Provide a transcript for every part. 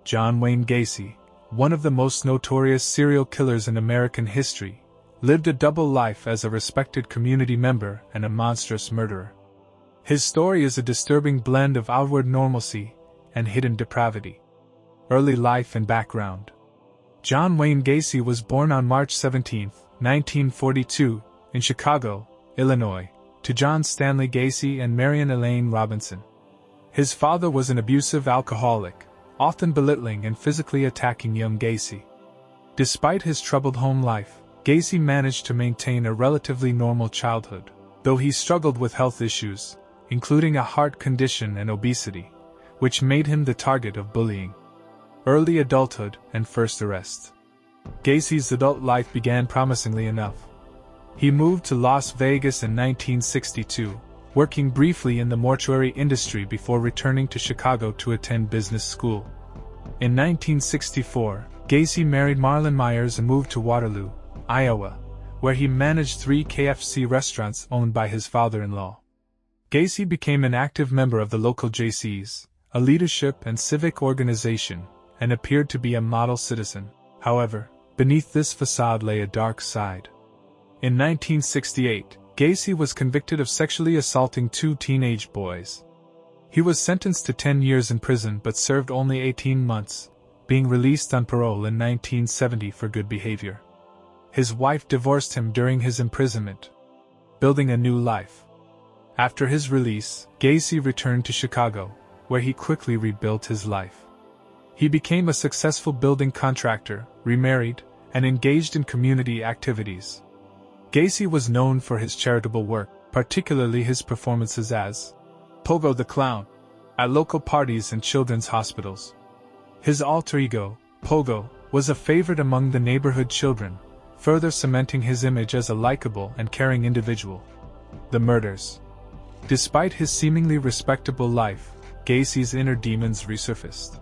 John Wayne Gacy, one of the most notorious serial killers in American history, lived a double life as a respected community member and a monstrous murderer. His story is a disturbing blend of outward normalcy and hidden depravity. Early life and background. John Wayne Gacy was born on March 17, 1942, in Chicago, Illinois, to John Stanley Gacy and Marion Elaine Robinson. His father was an abusive alcoholic, often belittling and physically attacking young Gacy. Despite his troubled home life, Gacy managed to maintain a relatively normal childhood, though he struggled with health issues, including a heart condition and obesity, which made him the target of bullying. Early adulthood and first arrest. Gacy's adult life began promisingly enough. He moved to Las Vegas in 1962, working briefly in the mortuary industry before returning to Chicago to attend business school. In 1964, Gacy married Marlon Myers and moved to Waterloo, Iowa, where he managed 3 KFC restaurants owned by his father-in-law. Gacy became an active member of the local JCs, a leadership and civic organization, and appeared to be a model citizen. However, beneath this facade lay a dark side. In 1968, Gacy was convicted of sexually assaulting 2 teenage boys. He was sentenced to 10 years in prison but served only 18 months, being released on parole in 1970 for good behavior. His wife divorced him during his imprisonment, building a new life. After his release, Gacy returned to Chicago, where he quickly rebuilt his life. He became a successful building contractor, remarried, and engaged in community activities. Gacy was known for his charitable work, particularly his performances as Pogo the Clown at local parties and children's hospitals. His alter ego, Pogo, was a favorite among the neighborhood children, further cementing his image as a likable and caring individual. The murders. Despite his seemingly respectable life, Gacy's inner demons resurfaced.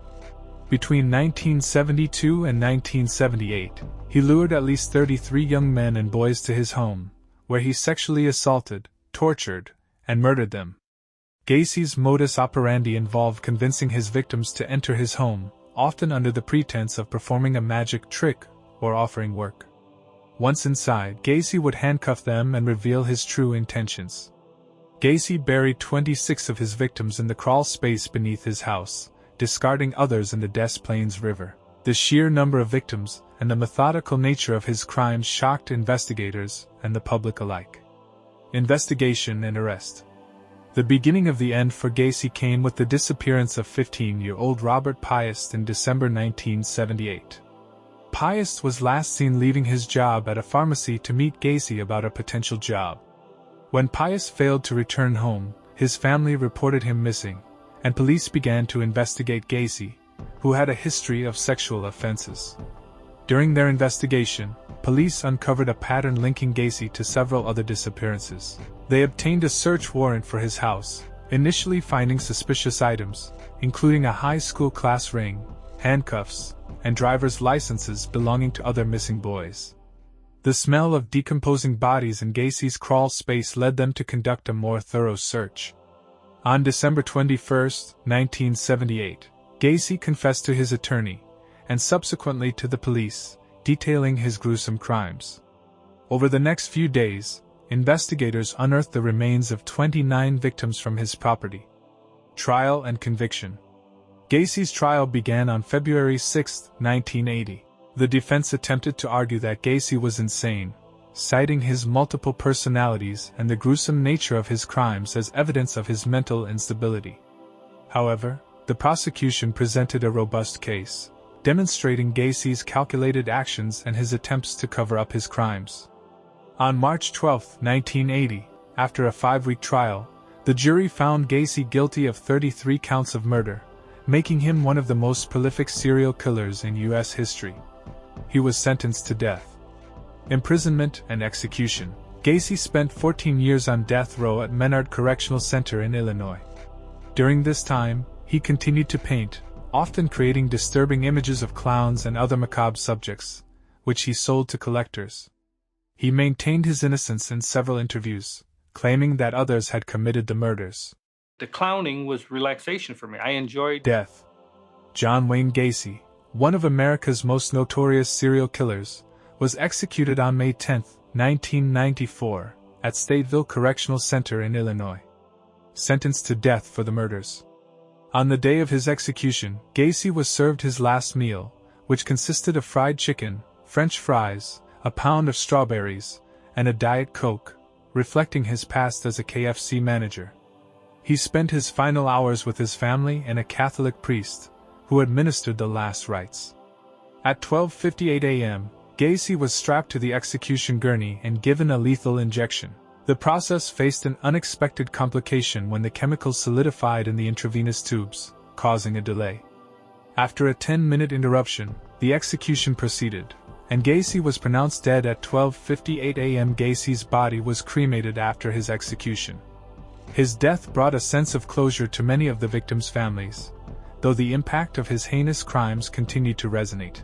Between 1972 and 1978, he lured at least 33 young men and boys to his home, where he sexually assaulted, tortured, and murdered them. Gacy's modus operandi involved convincing his victims to enter his home, often under the pretense of performing a magic trick or offering work. Once inside, Gacy would handcuff them and reveal his true intentions. Gacy buried 26 of his victims in the crawl space beneath his house, discarding others in the Des Plaines River. The sheer number of victims and the methodical nature of his crimes shocked investigators and the public alike. Investigation and arrest. The beginning of the end for Gacy came with the disappearance of 15-year-old Robert Piest in December 1978. Piest was last seen leaving his job at a pharmacy to meet Gacy about a potential job. When Piest failed to return home, his family reported him missing, and police began to investigate Gacy, who had a history of sexual offenses. During their investigation, police uncovered a pattern linking Gacy to several other disappearances. They obtained a search warrant for his house, initially finding suspicious items, including a high school class ring, handcuffs, and driver's licenses belonging to other missing boys. The smell of decomposing bodies in Gacy's crawl space led them to conduct a more thorough search. On December 21, 1978, Gacy confessed to his attorney, and subsequently to the police, detailing his gruesome crimes. Over the next few days, investigators unearthed the remains of 29 victims from his property. Trial and conviction. Gacy's trial began on February 6, 1980. The defense attempted to argue that Gacy was insane, citing his multiple personalities and the gruesome nature of his crimes as evidence of his mental instability. However, the prosecution presented a robust case, demonstrating Gacy's calculated actions and his attempts to cover up his crimes. On March 12, 1980, after a 5-week trial, the jury found Gacy guilty of 33 counts of murder, making him one of the most prolific serial killers in U.S. history. He was sentenced to death. Imprisonment and execution. Gacy spent 14 years on death row at Menard Correctional Center in Illinois. During this time, he continued to paint, often creating disturbing images of clowns and other macabre subjects, which he sold to collectors. He maintained his innocence in several interviews, claiming that others had committed the murders. The clowning was relaxation for me. I enjoyed death. John Wayne Gacy, one of America's most notorious serial killers, was executed on May 10, 1994, at Stateville Correctional Center in Illinois. Sentenced to death for the murders. On the day of his execution, Gacy was served his last meal, which consisted of fried chicken, French fries, a pound of strawberries, and a Diet Coke, reflecting his past as a KFC manager. He spent his final hours with his family and a Catholic priest, who administered the last rites. At 12:58 a.m., Gacy was strapped to the execution gurney and given a lethal injection. The process faced an unexpected complication when the chemicals solidified in the intravenous tubes, causing a delay. After a 10-minute interruption, the execution proceeded, and Gacy was pronounced dead at 12:58 a.m. Gacy's body was cremated after his execution. His death brought a sense of closure to many of the victims' families, though the impact of his heinous crimes continued to resonate.